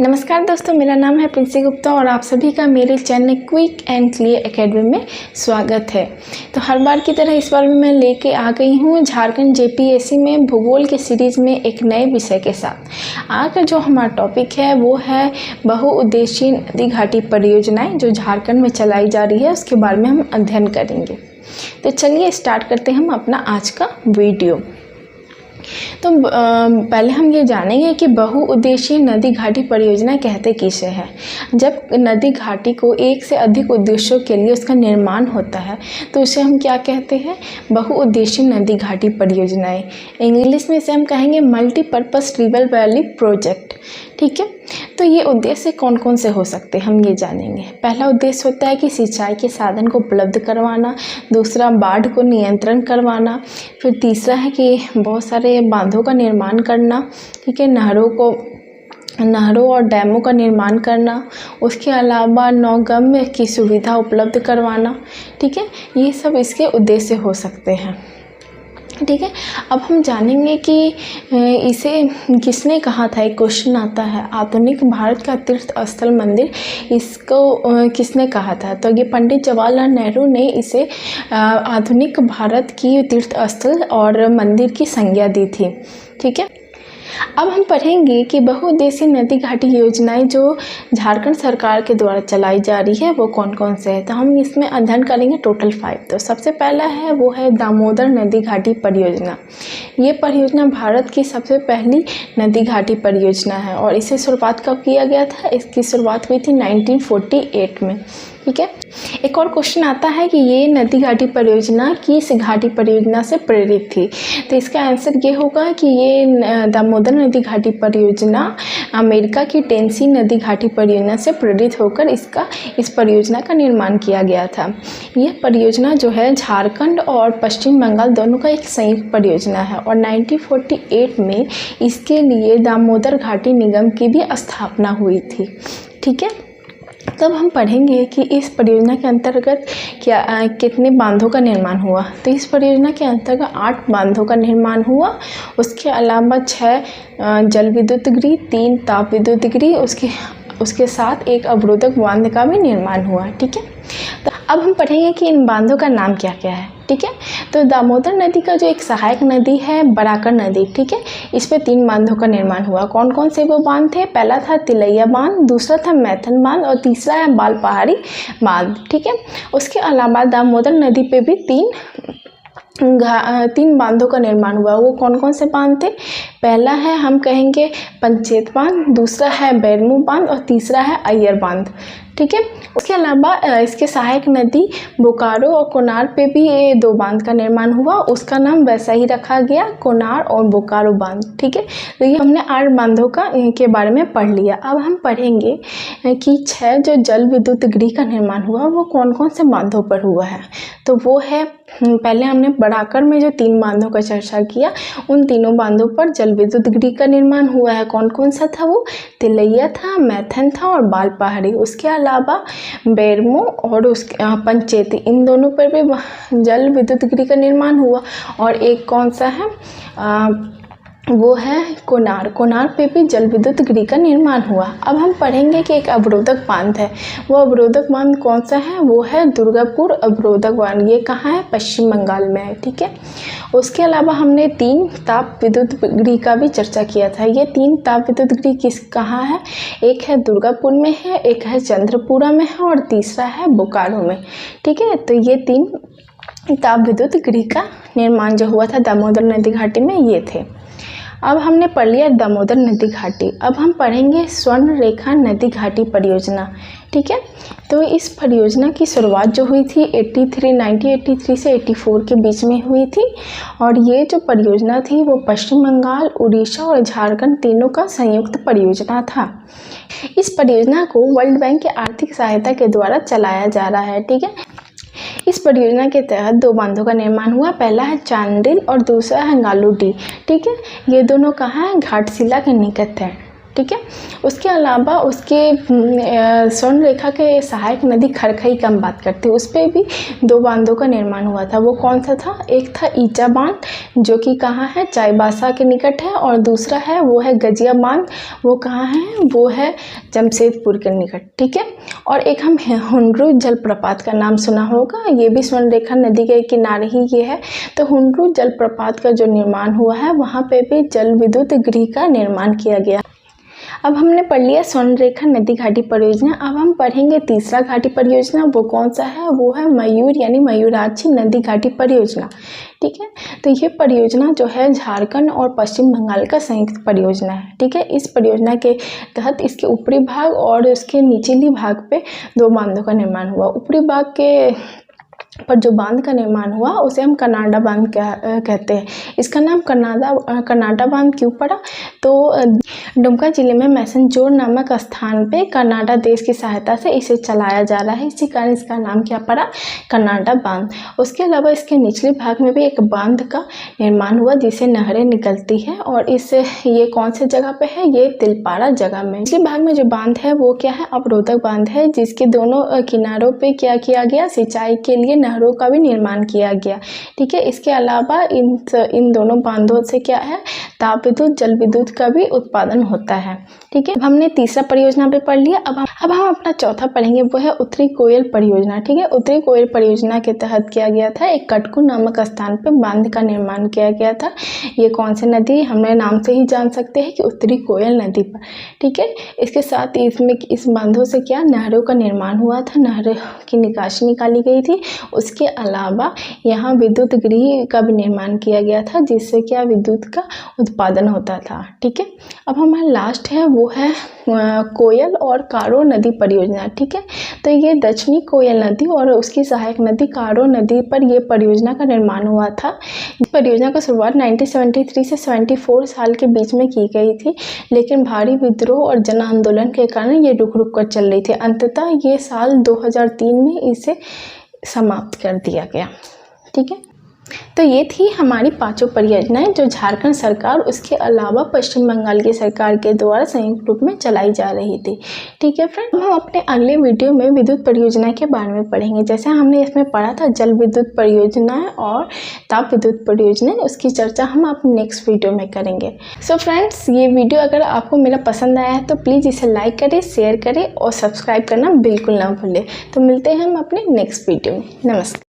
नमस्कार दोस्तों, मेरा नाम है प्रिंसी गुप्ता और आप सभी का मेरे channel quick and clear academy में स्वागत है। तो हर बार की तरह इस बार भी मैं लेके आ गई हूँ झारखंड जेपीएससी में भूगोल के सीरीज़ में एक नए विषय के साथ। आज का जो हमारा टॉपिक है वो है बहुउद्देशीय नदी घाटी परियोजनाएँ जो झारखंड में चलाई जा रही है, उसके बारे में हम अध्ययन करेंगे। तो चलिए स्टार्ट करते हैं हम अपना आज का वीडियो। तो पहले हम ये जानेंगे कि बहुउद्देशीय नदी घाटी परियोजना कहते किसे हैं। जब नदी घाटी को एक से अधिक उद्देश्यों के लिए उसका निर्माण होता है तो उसे हम क्या कहते हैं, बहुउद्देशीय नदी घाटी परियोजनाएं। इंग्लिश में इसे हम कहेंगे मल्टीपर्पस रिवर वैली प्रोजेक्ट। ठीक है, तो ये उद्देश्य कौन कौन से हो सकते हैं हम ये जानेंगे। पहला उद्देश्य होता है कि सिंचाई के साधन को उपलब्ध करवाना, दूसरा बाढ़ को नियंत्रण करवाना, फिर तीसरा है कि बहुत सारे बांधों का निर्माण करना, ठीक है, नहरों और डैमों का निर्माण करना, उसके अलावा नौगम्य की सुविधा उपलब्ध करवाना। ठीक है, ये सब इसके उद्देश्य हो सकते हैं। ठीक है, अब हम जानेंगे कि इसे किसने कहा था। एक क्वेश्चन आता है, आधुनिक भारत का तीर्थ स्थल मंदिर, इसको किसने कहा था। तो ये पंडित जवाहरलाल नेहरू ने इसे आधुनिक भारत की तीर्थ स्थल और मंदिर की संज्ञा दी थी। ठीक है, अब हम पढ़ेंगे कि बहुउद्देशीय नदी घाटी योजनाएं जो झारखंड सरकार के द्वारा चलाई जा रही है वो कौन कौन से है। तो हम इसमें अध्ययन करेंगे टोटल 5। तो सबसे पहला है वो है दामोदर नदी घाटी परियोजना। ये परियोजना भारत की सबसे पहली नदी घाटी परियोजना है और इसे शुरुआत कब किया गया था। इसकी शुरुआत हुई थी 1948 में। ठीक है, एक और क्वेश्चन आता है कि ये नदी घाटी परियोजना किस घाटी परियोजना से प्रेरित थी। तो इसका आंसर ये होगा कि ये दामोदर नदी घाटी परियोजना अमेरिका की टेनेसी नदी घाटी परियोजना से प्रेरित होकर इस परियोजना का निर्माण किया गया था। यह परियोजना जो है झारखंड और पश्चिम बंगाल दोनों का एक संयुक्त परियोजना है और 1948 में इसके लिए दामोदर घाटी निगम की भी स्थापना हुई थी। ठीक है, तब हम पढ़ेंगे कि इस परियोजना के अंतर्गत कितने बांधों का निर्माण हुआ। तो इस परियोजना के अंतर्गत 8 बांधों का निर्माण हुआ। उसके अलावा 6 जल विद्युत गृह, 3 ताप विद्युत गृह, उसके साथ एक अवरोधक बांध का भी निर्माण हुआ। ठीक है, तो अब हम पढ़ेंगे कि इन बांधों का नाम क्या क्या है। ठीक है, तो दामोदर नदी का जो एक सहायक नदी है बराकर नदी, ठीक है, इस पे 3 बांधों का निर्माण हुआ। कौन कौन से वो बांध थे। पहला था तिलैया बांध, दूसरा था मैथन बांध और तीसरा है बाल पहाड़ी बांध। ठीक है, उसके अलावा दामोदर नदी पे भी 3 बांधों का निर्माण हुआ। वो कौन कौन से बांध थे। पहला है हम कहेंगे पंचेत बांध, दूसरा है बैरमू बांध और तीसरा है अय्यर बांध। ठीक है, उसके अलावा इसके सहायक नदी बोकारो और कोनार पे भी ये 2 बांध का निर्माण हुआ। उसका नाम वैसा ही रखा गया, कोनार और बोकारो बांध। ठीक है, तो ये हमने 8 बांधों के बारे में पढ़ लिया। अब हम पढ़ेंगे कि 6 जो जल विद्युत गृह का निर्माण हुआ वो कौन कौन से बांधों पर हुआ है। तो वो है, पहले हमने बराकर में जो 3 बांधों का चर्चा किया, उन तीनों बांधों पर जल विद्युत गृह का निर्माण हुआ है। कौन कौन सा था वो। तिलैया था, मैथन था और बाल पहाड़ी। उसके अलावा बैरमू और उसके पंचेती, इन दोनों पर भी जल विद्युत गृह का निर्माण हुआ। और एक कौन सा है वो है कोनार पे भी जल विद्युत गृह का निर्माण हुआ। अब हम पढ़ेंगे कि एक अवरोधक बांध है। वो अवरोधक बांध कौन सा है, वो है दुर्गापुर अवरोधक बांध। ये कहाँ है, पश्चिम बंगाल में है। ठीक है, उसके अलावा हमने 3 ताप विद्युत गृह का भी चर्चा किया था। ये 3 ताप विद्युत गृह कहाँ है, एक है दुर्गापुर में है, एक है चंद्रपुरा में है और तीसरा है बोकारो में। ठीक है, तो ये 3 ताप विद्युत गृह का निर्माण जो हुआ था दामोदर नदी घाटी में ये थे। अब हमने पढ़ लिया दामोदर नदी घाटी। अब हम पढ़ेंगे स्वर्ण रेखा नदी घाटी परियोजना। ठीक है, तो इस परियोजना की शुरुआत जो हुई थी 1983 से 84 के बीच में हुई थी और ये जो परियोजना थी वो पश्चिम बंगाल, उड़ीसा और झारखंड तीनों का संयुक्त परियोजना था। इस परियोजना को वर्ल्ड बैंक की आर्थिक सहायता के द्वारा चलाया जा रहा है। ठीक है, इस परियोजना के तहत 2 बांधों का निर्माण हुआ। पहला है चांडिल और दूसरा है गालूडी। ठीक है, ये दोनों कहाँ है, घाटशिला के निकट है। ठीक है। उसके अलावा उसके स्वर्ण रेखा के सहायक नदी खरखई का हम बात करते हैं, उस पर भी 2 बांधों का निर्माण हुआ था। वो कौन सा था? एक था ईचा बांध जो कि कहाँ है? चाईबासा के निकट है, और दूसरा है वो है गजिया बांध, वो कहाँ है? वो है जमशेदपुर के निकट, ठीक है। और एक हम हुंडरू जलप्रपात का नाम सुना होगा, ये भी स्वर्ण रेखा नदी के किनारे ही ये है। तो हुंडरू जलप्रपात का जो निर्माण हुआ है वहाँ पे भी जल विद्युत गृह का निर्माण किया गया। अब हमने पढ़ लिया स्वर्ण रेखा नदी घाटी परियोजना। अब हम पढ़ेंगे तीसरा घाटी परियोजना, वो कौन सा है? वो है मयूर यानी मयूराक्षी नदी घाटी परियोजना, ठीक है। तो ये परियोजना जो है झारखंड और पश्चिम बंगाल का संयुक्त परियोजना है, ठीक है। इस परियोजना के तहत इसके ऊपरी भाग और उसके निचली भाग पे 2 बांधों का निर्माण हुआ। ऊपरी भाग के पर जो बांध का निर्माण हुआ उसे हम कर्नाडा बांध कहते हैं। इसका नाम कर्नाडा बांध क्यों पड़ा? तो दुमका जिले में मैसनजोर नामक स्थान पे कर्नाडा देश की सहायता से इसे चलाया जा रहा है, इसी कारण इसका नाम क्या पड़ा? कर्नाडा बांध। उसके अलावा इसके निचले भाग में भी एक बांध का निर्माण हुआ जिसे नहरें निकलती है, और ये कौन से जगह पे है? ये तिलपाड़ा जगह में। निचले भाग में जो बांध है वो क्या है? अवरोधक बांध है, जिसके दोनों किनारों पे क्या किया गया? सिंचाई के लिए नहरों का भी निर्माण किया गया, ठीक है। इसके अलावा इन दोनों बांधों से क्या है? ताप विद्युत, जल विद्युत का भी उत्पादन होता है, ठीक है। अब हमने तीसरा परियोजना पे पढ़ लिया। अब हम अपना चौथा पढ़ेंगे, वो है उत्तरी कोयल परियोजना, ठीक है। उत्तरी कोयल परियोजना के तहत किया गया था, एक कटकू नामक स्थान पे बांध का निर्माण किया गया था। ये कौन सी नदी? हमने नाम से ही जान सकते हैं कि उत्तरी कोयल नदी पर, ठीक है। इसके साथ ही इस बांधों से क्या? नहरों का निर्माण हुआ था, नहरों की निकासी निकाली गई थी। उसके अलावा यहाँ विद्युत गृह का भी निर्माण किया गया था, जिससे क्या? विद्युत का उत्पादन होता था, ठीक है। अब हमारा लास्ट है वो है कोयल और कारो नदी परियोजना, ठीक है। तो ये दक्षिणी कोयल नदी और उसकी सहायक नदी कारो नदी पर यह परियोजना का निर्माण हुआ था। इस परियोजना का शुरुआत 1973 से 74 साल के बीच में की गई थी, लेकिन भारी विद्रोह और जन आंदोलन के कारण ये रुक रुक कर चल रही थी। अंततः ये साल 2003 में इसे समाप्त कर दिया गया, ठीक है। तो ये थी हमारी 5 परियोजनाएं जो झारखंड सरकार उसके अलावा पश्चिम बंगाल की सरकार के द्वारा संयुक्त रूप में चलाई जा रही थी, ठीक है फ्रेंड। हम अपने अगले वीडियो में विद्युत परियोजना के बारे में पढ़ेंगे। जैसे हमने इसमें पढ़ा था जल विद्युत परियोजनाएं और ताप विद्युत परियोजनाएं, उसकी चर्चा हम अपने नेक्स्ट वीडियो में करेंगे। सो फ्रेंड्स, ये वीडियो अगर आपको मेरा पसंद आया है तो प्लीज़ इसे लाइक करें, शेयर करें और सब्सक्राइब करना बिल्कुल ना भूलें। तो मिलते हैं हम अपने नेक्स्ट वीडियो में। नमस्कार।